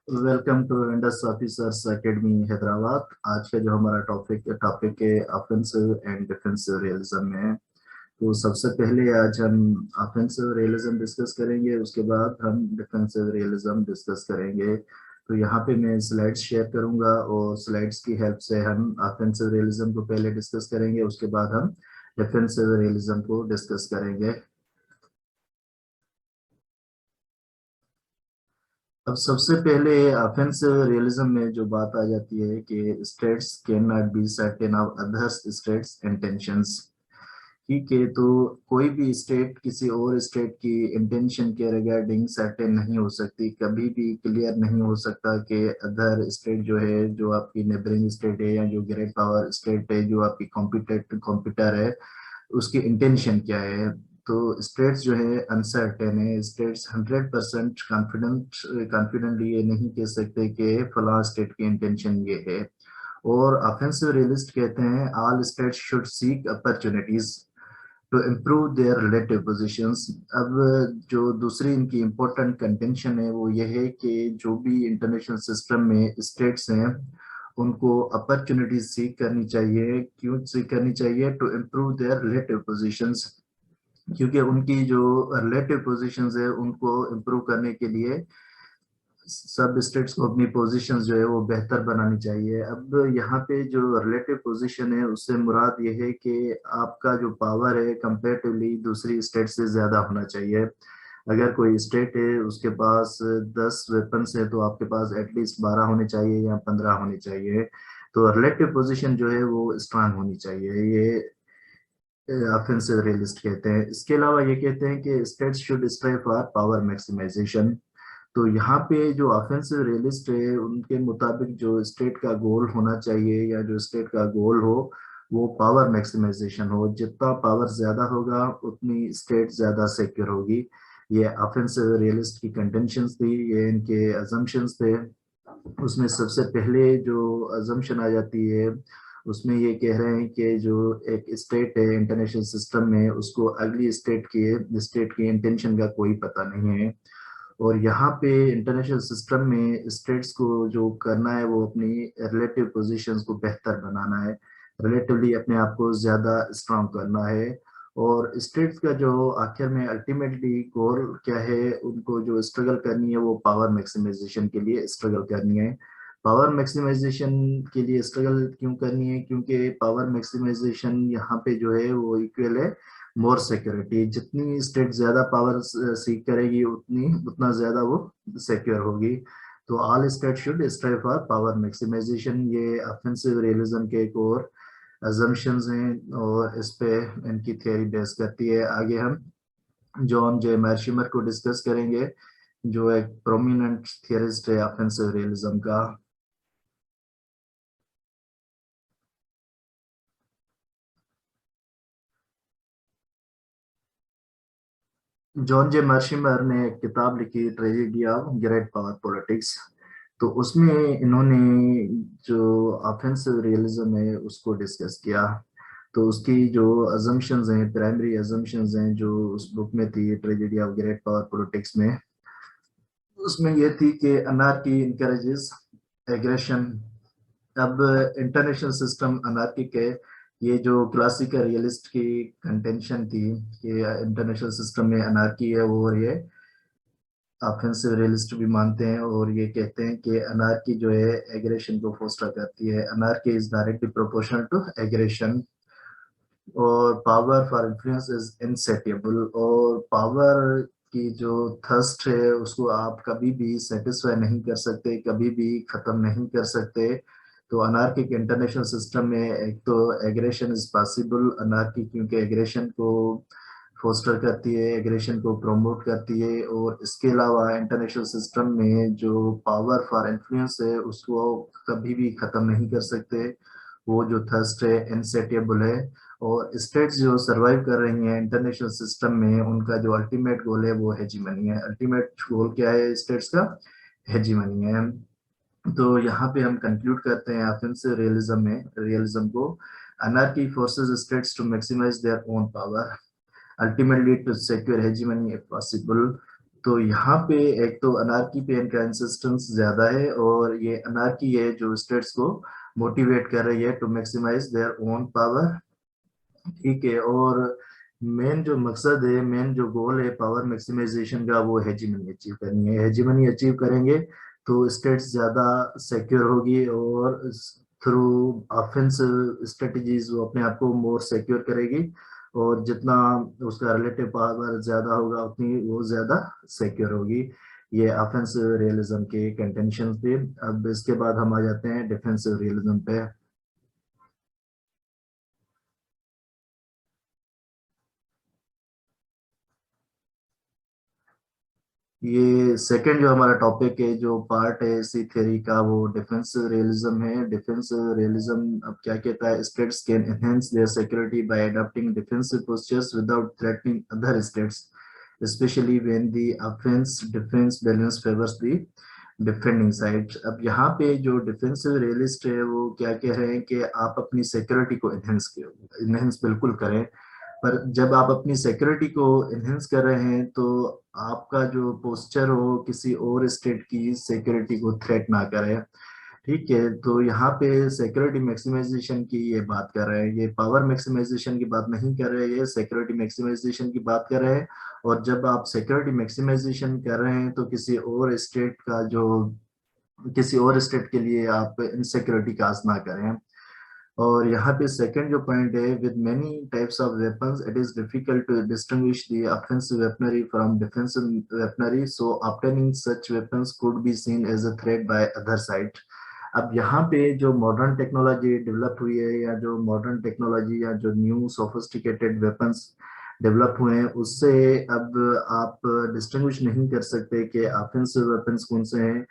Welcome to Indus officers academy Hyderabad. आज का जो हमारा टॉपिक है ऑफेंसिव एंड डिफेंसिव रियलिज्म में है। तो सबसे पहले आज हम ऑफेंसिव रियलिज्म डिस्कस करेंगे, उसके बाद हम डिफेंसिव रियलिज्म डिस्कस करेंगे। तो यहाँ पे मैं स्लाइड्स शेयर करूंगा और स्लाइड्स की हेल्प से हम ऑफेंसिव रियलिज्म को पहले डिस्कस करेंगे, उसके बाद हम डिफेंसिव रियलिज्म को डिस्कस करेंगे। अब सबसे पहले ऑफेंसिव रियलिज्म में जो बात आ जाती है कि states can not be certain of others states intentions. ठीक है, तो कोई भी स्टेट किसी और स्टेट की इंटेंशन के रिगार्डिंग सर्टेन नहीं हो सकती, कभी भी क्लियर नहीं हो सकता कि अदर स्टेट जो है, जो आपकी नेबरिंग स्टेट है या जो ग्रेट पावर स्टेट है, जो आपकी कॉम्पिटर है, उसकी इंटेंशन क्या है। तो स्टेट्स जो है अनसर्टेन है। स्टेट्स 100% कॉन्फिडेंटली ये नहीं कह सकते कि फला स्टेट की इंटेंशन ये है। और ऑफेंसिव रियलिस्ट कहते हैं all states should seek opportunities to improve their relative positions. अब जो दूसरी इनकी इम्पोर्टेंट कंटेंशन है वो ये है कि जो भी इंटरनेशनल सिस्टम में स्टेट्स हैं उनको अपॉर्चुनिटीज सीख करनी चाहिए। क्यों सीख करनी चाहिए? To improve their relative positions, क्योंकि उनकी जो रिलेटिव पोजीशंस है उनको इम्प्रूव करने के लिए सब स्टेट्स को अपनी पोजीशन जो है वो बेहतर बनानी चाहिए। अब यहाँ पे जो रिलेटिव पोजीशन है उससे मुराद ये है कि आपका जो पावर है कंपेरेटिवली दूसरी स्टेट से ज्यादा होना चाहिए। अगर कोई स्टेट है उसके पास 10 वेपन्स है तो आपके पास एटलीस्ट 12 होने चाहिए या 15 होने चाहिए। तो रिलेटिव पोजीशन जो है वो स्ट्रांग होनी चाहिए, ये ऑफेंसिव रियलिस्ट कहते हैं। इसके अलावा ये कहते हैं कि states should strive for power maximization. तो यहाँ पे जो ऑफेंसिव रियलिस्ट है उनके मुताबिक जो स्टेट का गोल होना चाहिए या जो स्टेट का गोल हो वो पावर मैक्सिमाइजेशन हो। जितना पावर ज्यादा होगा उतनी स्टेट ज्यादा सिक्योर होगी। ये ऑफेंसिव रियलिस्ट की कंटेंशंस थी, ये इनके अजम्पशंस थे। उसमें सबसे पहले जो अजम्पशन आ जाती है उसमें ये कह रहे हैं कि जो एक स्टेट है इंटरनेशनल सिस्टम में उसको अगली स्टेट की इंटेंशन का कोई पता नहीं है। और यहाँ पे इंटरनेशनल सिस्टम में स्टेट्स को जो करना है वो अपनी रिलेटिव पोजीशंस को बेहतर बनाना है, रिलेटिवली अपने आप को ज्यादा स्ट्रांग करना है। और स्टेट्स का जो आखिर में अल्टीमेटली गोल क्या है, उनको जो स्ट्रगल करनी है वो पावर मैक्सिमाइजेशन के लिए स्ट्रगल करनी है। पावर मैक्सिमाइजेशन के लिए स्ट्रगल क्यों करनी है? क्योंकि पावर मैक्सिमाइजेशन यहाँ पे जो है वो इक्वल है मोर सिक्योरिटी। जितनी स्टेट ज्यादा पावर सीख करेगी उतना ज्यादा वो सिक्योर होगी। तो all state should strive for power maximization, ये ऑफेंसिव रियलिज्म के एक और अजम्पशंस हैं और इस पे इनकी थ्योरी बेस करती है। आगे हम जॉन जे मैर्शिमर को डिस्कस करेंगे, जो एक प्रोमिनेंट थियरिस्ट है ऑफेंसिव रियलिज्म का। जॉन जे मर्शिमर ने एक किताब लिखी, tragedy of great power politics. तो उसमें इन्होंने जो ऑफेंसिव रियलिज्म है उसको डिस्कस किया। तो उसकी जो अजम्पशंस हैं, प्राइमरी अजम्पशंस हैं जो उस बुक में थी tragedy of great power politics में, उसमें ये थी कि अनार्की इनकरेजेस एग्रेशन। अब इंटरनेशनल सिस्टम अनार्किक है। ये जो क्लासिकल रियलिस्ट की कंटेंशन थी कि इंटरनेशनल सिस्टम में अनार्की है, और ये ऑफेंसिव रियलिस्ट भी मानते हैं और ये कहते हैं कि अनार्की जो है एग्रेशन को फोस्टर करती है। Anarchy is directly proportional to aggression. और power for influence is insatiable. और पावर की जो थर्स्ट है उसको आप कभी भी सेटिस्फाई नहीं कर सकते, कभी भी खत्म नहीं कर सकते। तो अनार्किक इंटरनेशनल सिस्टम में एक तो एग्रेशन इज पॉसिबल। अनार्की क्योंकि एग्रेशन को फोस्टर करती है, एग्रेशन को प्रमोट करती है, और इसके अलावा इंटरनेशनल सिस्टम में जो पावर फॉर इन्फ्लुएंस है उसको कभी भी खत्म नहीं कर सकते। वो जो थर्स्ट है इनसेटिएबल है। और स्टेट्स जो सरवाइव कर रही हैं इंटरनेशनल सिस्टम में उनका जो अल्टीमेट गोल है वो हेजीमनी है। अल्टीमेट गोल क्या है स्टेट्स का? हेजीमनी है। तो यहाँ पे हम कंक्लूड करते हैं ऑफेंसिव रियलिज्म में रियलिज्म को, anarchy forces states to maximize their own power, ultimately to secure hegemony if possible. तो यहाँ पे एक तो अनार्की पे इनका इंसिस्टेंस ज्यादा है, और ये अनार्की है जो स्टेट्स को मोटिवेट कर रही है to maximize their own power. ठीक है, और मेन जो मकसद है, मेन जो गोल है पावर मैक्सिमाइजेशन का, वो हेजिमनी अचीव करनी है। हेजिमनी अचीव करेंगे तो स्टेट्स ज्यादा सिक्योर होगी, और थ्रू ऑफेंसिव स्ट्रेटजीज वो अपने आप को मोर सिक्योर करेगी, और जितना उसका रिलेटिव पावर ज्यादा होगा उतनी वो ज्यादा सिक्योर होगी। ये ऑफेंसिव रियलिज्म के कंटेंशन थे। अब इसके बाद हम आ जाते हैं डिफेंसिव रियलिज्म पे। ये सेकंड जो हमारा टॉपिक है, जो पार्ट है इसी थ्योरी का, वो डिफेंसिव रियलिज्म है। डिफेंसिव रियलिज्म अब क्या कहता है, states can enhance their security bye adopting defensive postures without threatening other states, specially when the offence defence balance favours the defending side. अब यहाँ पे जो डिफेंसिव रियलिस्ट है वो क्या कह रहे हैं कि आप अपनी सिक्योरिटी को इनहेंस बिल्कुल करें, पर जब आप अपनी सिक्योरिटी को इन्हेंस कर रहे हैं तो आपका जो पोस्चर हो किसी और स्टेट की सिक्योरिटी को थ्रेट ना करे। ठीक है, तो यहाँ पे सिक्योरिटी मैक्सिमाइजेशन की ये बात कर रहे हैं, ये पावर मैक्सिमाइजेशन की बात नहीं कर रहे हैं, ये सिक्योरिटी मैक्सिमाइजेशन की बात कर रहे हैं। और जब आप सिक्योरिटी मैक्सिमाइजेशन कर रहे हैं तो किसी और स्टेट के लिए आप इनसिक्योरिटी काज ना करें। और यहाँ पे सेकंड जो पॉइंट है, with many types of weapons it is difficult to distinguish the offensive weaponry from defensive weaponry, so obtaining such weapons could be seen as a threat by other side. अब यहाँ पे जो modern technology develop हुई है, या जो modern technology या जो न्यू सोफिस्टिकेटेड वेपन्स डेवलप हुए हैं, उससे अब आप डिस्टिंग्विश नहीं कर सकते कि ऑफेंसिव वेपन्स कौन से हैं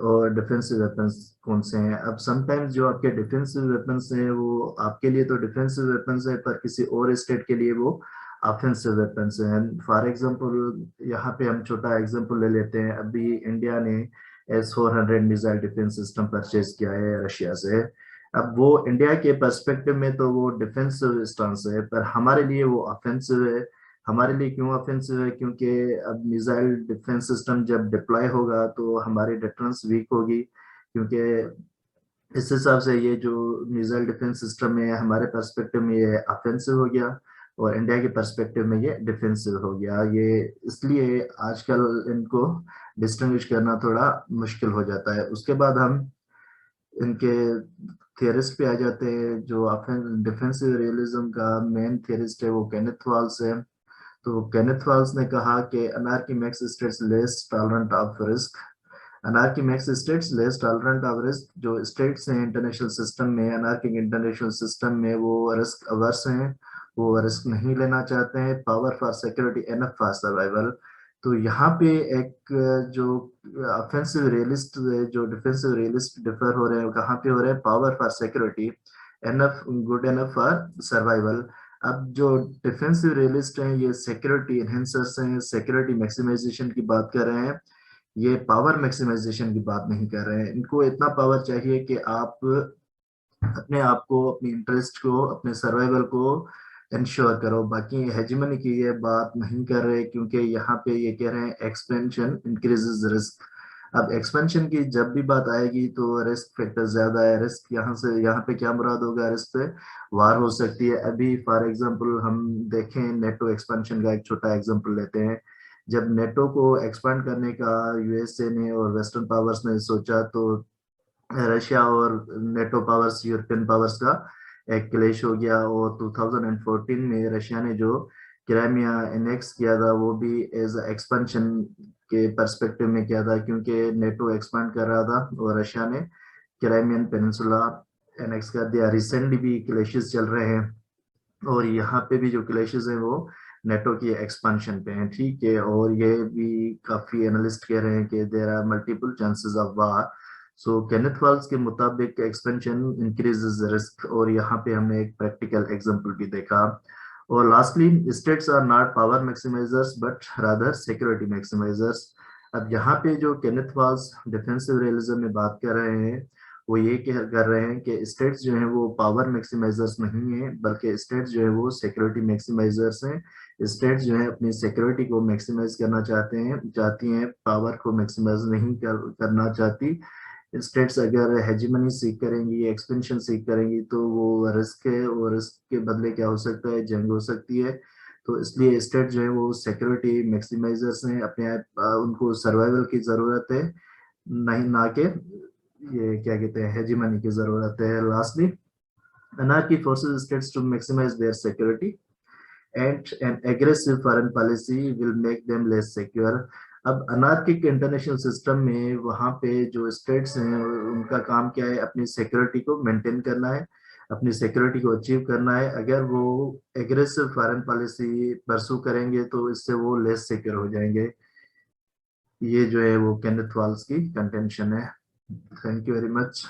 और डिफेंसिव वेपन्स कौन से हैं। अब समटाइम्स जो आपके डिफेंसिव वेपन्स हैं वो आपके लिए तो डिफेंसिव वेपन्स हैं, पर किसी और स्टेट के लिए वो ऑफेंसिव वेपन्स हैं। फॉर एग्जांपल यहाँ पे हम छोटा एग्जांपल ले लेते हैं, अभी इंडिया ने S-400 missile defence system purchase किया है रशिया से। अब वो इंडिया के पर्सपेक्टिव में तो वो डिफेंसिव स्टांस है, पर हमारे लिए वो ऑफेंसिव है। हमारे लिए क्यों ऑफेंसिव है, क्योंकि अब मिसाइल डिफेंस सिस्टम जब डिप्लॉय होगा तो हमारी डिफेंस वीक होगी, क्योंकि इस हिसाब से ये जो मिसाइल डिफेंस सिस्टम है हमारे पर्सपेक्टिव में ये ऑफेंसिव हो गया, और इंडिया के पर्सपेक्टिव में ये डिफेंसिव हो गया। ये इसलिए आजकल इनको डिस्टिंग्विश करना थोड़ा मुश्किल हो जाता है। उसके बाद हम इनके थियरिस्ट पे आ जाते हैं। जो डिफेंसिव रियलिज्म का मेन थियरिस्ट है वो केनेथ वाल्स है। तो केनेथ वाल्स ने कहा कि anarchy makes states less tolerant of risk. Anarchy makes states less tolerant of risk, जो स्टेट्स हैं इंटरनेशनल सिस्टम में, अनार्किक इंटरनेशनल सिस्टम में, वो रिस्क अवर्स हैं, वो रिस्क नहीं लेना चाहते हैं। Power for security enough for survival. तो यहाँ पे एक जो ऑफेंसिव रियलिस्ट, जो डिफेंसिव रियलिस्ट डिफर हो रहे हैं, कहाँ पे हो रहे हैं, power for security enough, good enough for survival. अब जो डिफेंसिव रियलिस्ट हैं ये सिक्योरिटी एनहेंसर्स हैं, सिक्योरिटी मैक्सिमाइजेशन की बात कर रहे हैं, ये पावर मैक्सिमाइजेशन की बात नहीं कर रहे हैं। इनको इतना पावर चाहिए कि आप अपने आप को, अपनी इंटरेस्ट को, अपने सर्वाइवल को इंश्योर करो। बाकी हेजिमनी की ये बात नहीं कर रहे, क्योंकि यहाँ पे ये कह रहे हैं एक्सपेंशन इंक्रीजेस रिस्क। अब एक्सपेंशन की जब भी बात आएगी तो रिस्क फैक्टर ज्यादा है। रिस्क यहाँ पे क्या मुराद होगा, रिस्क से वार हो सकती है। अभी फॉर एग्जांपल हम देखें, नेटो एक्सपेंशन का एक छोटा एग्जांपल लेते हैं। जब नेटो को एक्सपेंड करने का यूएसए ने और वेस्टर्न पावर्स ने सोचा, तो रशिया और नेटो पावर्स, यूरोपियन पावर्स का एक क्लेश हो गया। और 2014 में रशिया ने जो क्राइमिया एनेक्स किया था वो भी एज एक्सपेंशन के पर्सपेक्टिव में किया था, क्योंकि नेटो एक्सपेंड कर रहा था और रशिया ने क्राइमियन पेनिनसुला एनेक्स कर दिया। रिसेंटली भी क्लेशेस चल रहे हैं, और यहाँ पे भी जो क्लेशेस हैं वो नेटो की एक्सपेंशन पे हैं। ठीक है, और ये भी काफी एनालिस्ट कह रहे हैं कि there are multiple chances of war. So Kenneth Waltz के मुताबिक एक्सपेंशन इंक्रीजेस रिस्क, और यहाँ पे हमने एक प्रैक्टिकल एग्जांपल भी देखा। और lastly, states are not power maximisers but rather security maximisers. अब यहाँ पे जो केनेथ वाल्स डिफेंसिव रियलिज्म में बात कर रहे हैं, वो ये कर रहे हैं कि स्टेट्स जो हैं वो पावर मैक्सिमाइजर्स नहीं है, बल्कि स्टेट्स जो है वो सिक्योरिटी मैक्सिमाइजर्स हैं। स्टेट्स जो है अपनी सिक्योरिटी को मैक्सिमाइज करना चाहती हैं, पावर को मैक्सिमाइज नहीं करना चाहती। स्टेट्स अगर हेजिमनी सीख करेंगी, एक्सपेंशन सीख करेंगी, तो वो रिस्क है, और रिस्क के बदले क्या हो सकता है, जंग हो सकती है। तो इसलिए स्टेट जो है वो सिक्योरिटी मैक्सिमाइजर्स हैं, अपने आप उनको सर्वाइवल की जरूरत है, नहीं ना के ये क्या कहते हैं हेजिमनी की जरूरत है। Lastly, anarchy forces states to maximize their security, and an aggressive foreign policy will make them less secure. अब अनार्किक इंटरनेशनल सिस्टम में वहां पे जो स्टेट्स हैं उनका काम क्या है, अपनी सिक्योरिटी को मेंटेन करना है, अपनी सिक्योरिटी को अचीव करना है। अगर वो एग्रेसिव फॉरेन पॉलिसी परसू करेंगे तो इससे वो लेस सिक्योर हो जाएंगे। ये जो है वो केनेथ वॉल्स की कंटेंशन है। Thank you very much.